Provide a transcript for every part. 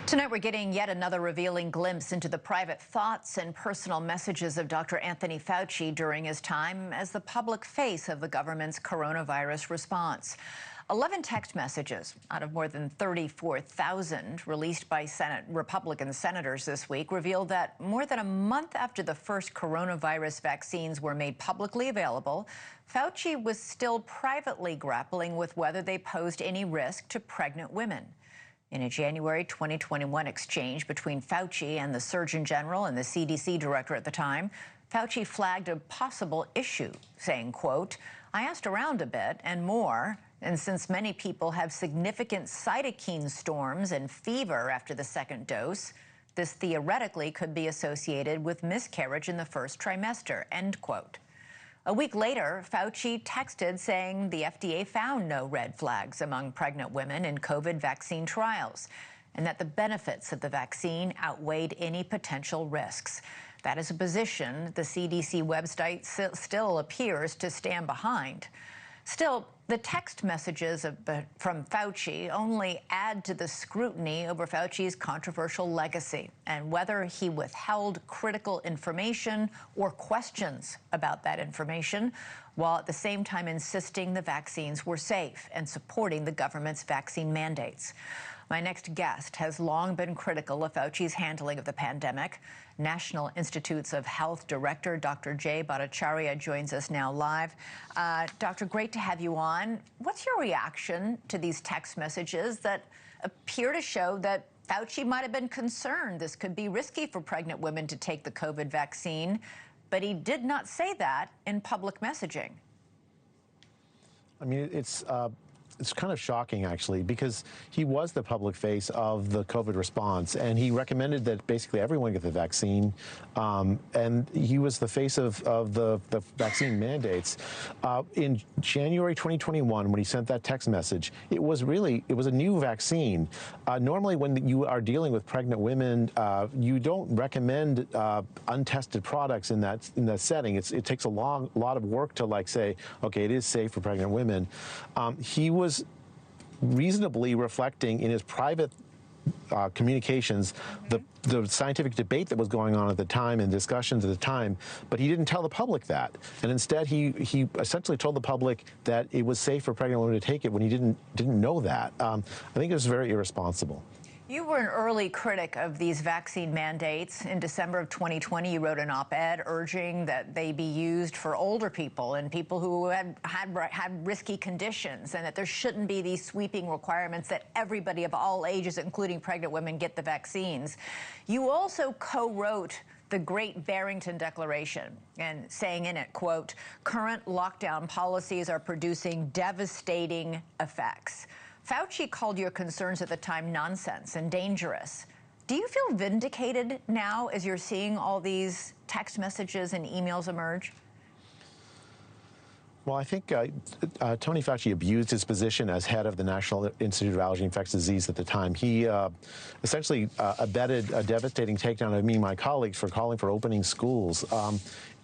Tonight, we're getting yet another revealing glimpse into the private thoughts and personal messages of Dr. Anthony Fauci during his time as the public face of the government's coronavirus response. 11 text messages out of more than 34,000 released by Republican senators this week revealed that more than a month after the first coronavirus vaccines were made publicly available, Fauci was still privately grappling with whether they posed any risk to pregnant women. In a January 2021 exchange between Fauci and the Surgeon General and the CDC director at the time, Fauci flagged a possible issue, saying, quote, "I asked around a bit and more, and since many people have significant cytokine storms and fever after the second dose, this theoretically could be associated with miscarriage in the first trimester," end quote. A week later, Fauci texted saying the FDA found no red flags among pregnant women in COVID vaccine trials and that the benefits of the vaccine outweighed any potential risks. That is a position the CDC website still appears to stand behind. Still, the text messages from Fauci only add to the scrutiny over Fauci's controversial legacy and whether he withheld critical information or questions about that information, while at the same time insisting the vaccines were safe and supporting the government's vaccine mandates. My next guest has long been critical of Fauci's handling of the pandemic. National Institutes of Health Director Dr. Bhattacharya joins us now live. Doctor, great to have you on. What's your reaction to these text messages that appear to show that Fauci might have been concerned this could be risky for pregnant women to take the COVID vaccine, but he did not say that in public messaging? I mean, it's kind of shocking, actually, because he was the public face of the COVID response, and he recommended that basically everyone get the vaccine, and he was the face of the vaccine mandates. In January 2021, when he sent that text message, it was a new vaccine. Normally, when you are dealing with pregnant women, you don't recommend untested products in that setting. It takes a lot of work to say, okay, it is safe for pregnant women. He was reasonably reflecting in his private communications the scientific debate that was going on at the time and discussions at the time, but he didn't tell the public that. And instead, he essentially told the public that it was safe for pregnant women to take it when he didn't know that. I think it was very irresponsible. You were an early critic of these vaccine mandates. In December of 2020, you wrote an op-ed urging that they be used for older people and people who had risky conditions, and that there shouldn't be these sweeping requirements that everybody of all ages, including pregnant women, get the vaccines. You also co-wrote the Great Barrington Declaration, and saying in it, quote, "Current lockdown policies are producing devastating effects." Fauci called your concerns at the time nonsense and dangerous. Do you feel vindicated now as you're seeing all these text messages and emails emerge? Well, I think Tony Fauci abused his position as head of the National Institute of Allergy and Infectious Disease at the time. He essentially abetted a devastating takedown of me and my colleagues for calling for opening schools.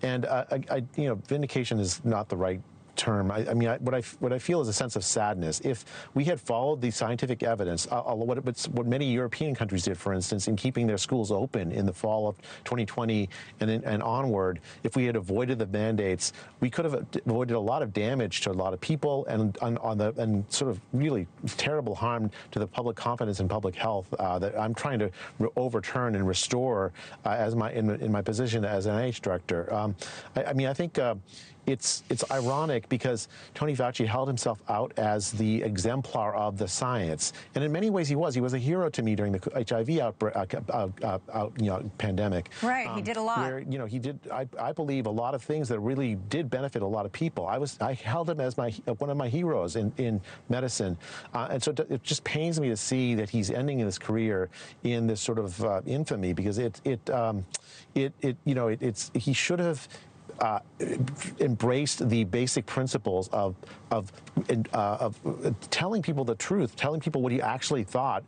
Vindication is not the right term. What I feel is a sense of sadness. If we had followed the scientific evidence, what many European countries did, for instance, in keeping their schools open in the fall of 2020 and onward, if we had avoided the mandates, we could have avoided a lot of damage to a lot of people and sort of really terrible harm to the public confidence in public health that I'm trying to overturn and restore in my position as NIH director. I think it's ironic because Tony Fauci held himself out as the exemplar of the science, and in many ways he was. He was a hero to me during the HIV pandemic. Right, he did a lot. Where he did, I believe, a lot of things that really did benefit a lot of people. I held him as one of my heroes in medicine, and so it just pains me to see that he's ending his career in this sort of infamy, because he should have embraced the basic principles of telling people the truth, telling people what he actually thought,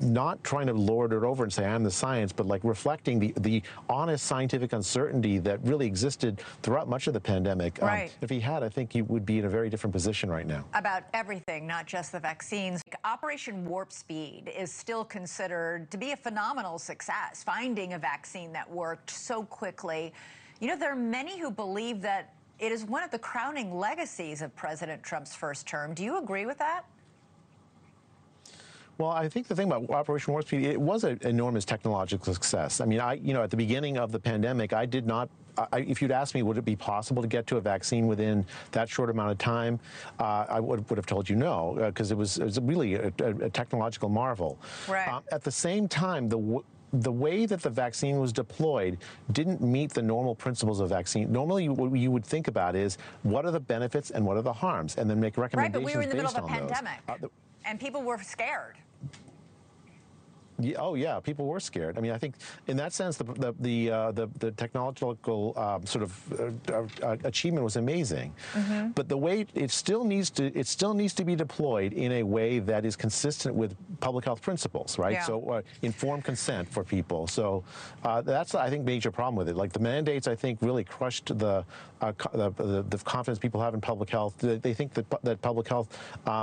not trying to lord it over and say, I'm the science, but like reflecting the honest scientific uncertainty that really existed throughout much of the pandemic. Right. If he had, I think he would be in a very different position right now. About everything, not just the vaccines. Operation Warp Speed is still considered to be a phenomenal success, finding a vaccine that worked so quickly. You know, there are many who believe that it is one of the crowning legacies of President Trump's first term. Do you agree with that? Well, I think the thing about Operation Warp Speed, it was an enormous technological success. I mean, at the beginning of the pandemic, I did not. If you'd asked me, would it be possible to get to a vaccine within that short amount of time, I would have told you no, because it was really a technological marvel. Right. At the same time, the way that the vaccine was deployed didn't meet the normal principles of vaccine. Normally, what you would think about is what are the benefits and what are the harms, and then make recommendations based on those. Right, but we were in the middle of a pandemic, and people were scared. Yeah, oh yeah, people were scared. I mean, I think in that sense, the technological sort of achievement was amazing. Mm-hmm. But the way it still needs to be deployed in a way that is consistent with public health principles, right? Yeah. So informed consent for people. So that's, I think, major problem with it. Like the mandates, I think, really crushed the confidence people have in public health. They think that public health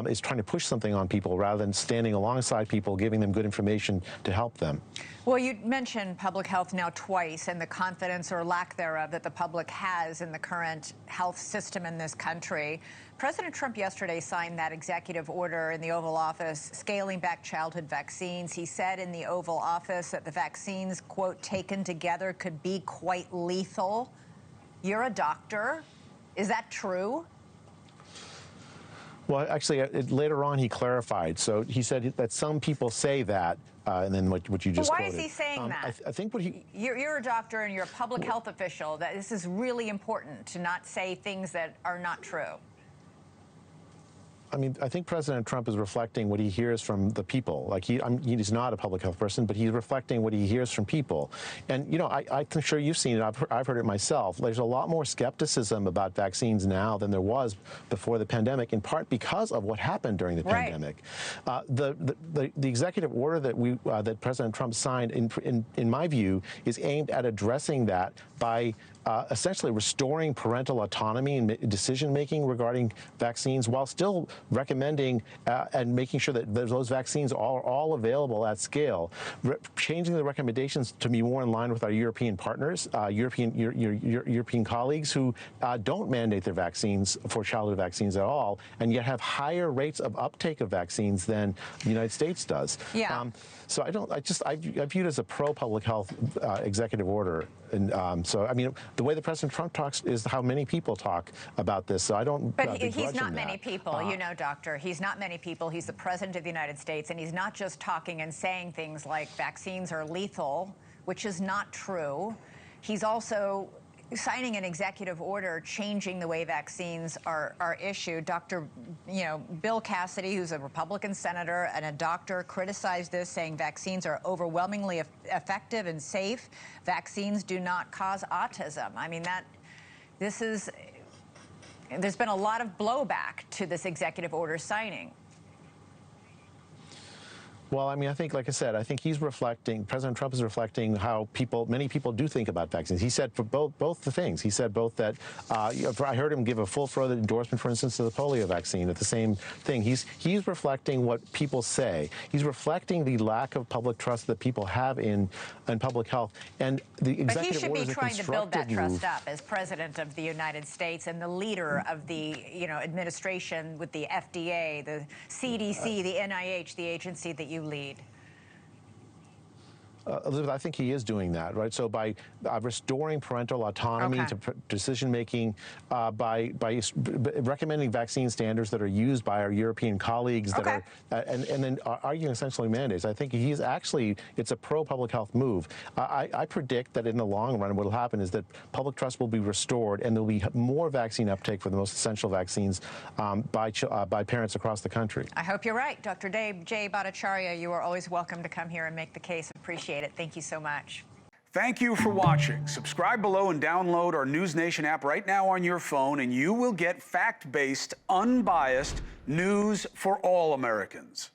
is trying to push something on people rather than standing alongside people, giving them good information to help them. Well, you mentioned public health now twice and the confidence or lack thereof that the public has in the current health system in this country. President Trump yesterday signed that executive order in the Oval Office scaling back childhood vaccines. He said in the Oval Office that the vaccines, quote, taken together could be quite lethal. You're a doctor. Is that true? Well, actually, later on he clarified. So he said that some people say that, and then what you just quoted. Why is he saying that? I think what he... You're a doctor and you're a public health official. That this is really important to not say things that are not true. I mean, I think President Trump is reflecting what he hears from the people. Like he's not a public health person, but he's reflecting what he hears from people. And you know, I'm sure you've seen it. I've heard it myself. There's a lot more skepticism about vaccines now than there was before the pandemic, in part because of what happened during the pandemic. The executive order that that President Trump signed, in my view, is aimed at addressing that by essentially restoring parental autonomy and decision-making regarding vaccines, while still recommending and making sure that those vaccines are all available at scale, changing the recommendations to be more in line with our European partners, European colleagues who don't mandate their vaccines for childhood vaccines at all, and yet have higher rates of uptake of vaccines than the United States does. Yeah. So I view it as a pro-public health executive order. And so, I mean, the way that President Trump talks is how many people talk about this. So I don't. But he's not many people, you know, Doctor. He's not many people. He's the President of the United States, and he's not just talking and saying things like vaccines are lethal, which is not true. He's also signing an executive order changing the way vaccines are issued. Bill Cassidy, who's a Republican senator and a doctor, criticized this, saying vaccines are overwhelmingly effective and safe. Vaccines do not cause autism. I mean, there's been a lot of blowback to this executive order signing. Well, I mean, I think, like I said, I think he's reflecting, President Trump is reflecting how many people do think about vaccines. He said for both the things. He said both that, I heard him give a full-throated endorsement, for instance, to the polio vaccine at the same thing. He's reflecting what people say. He's reflecting the lack of public trust that people have in public health. And the executive order is a constructive move. But he should be trying to build that trust up as President of the United States and the leader of the, administration with the FDA, the CDC, the NIH, the agency that you lead. Elizabeth, I think he is doing that, right? So by restoring parental autonomy to decision-making, by recommending vaccine standards that are used by our European colleagues that are, and then arguing essentially mandates, I think it's a pro-public health move. I predict that in the long run, what will happen is that public trust will be restored and there will be more vaccine uptake for the most essential vaccines by parents across the country. I hope you're right. Dr. J. Bhattacharya, you are always welcome to come here and make the case. Appreciate it. Thank you so much. Thank you for watching. Subscribe below and download our NewsNation app right now on your phone, and you will get fact-based, unbiased news for all Americans.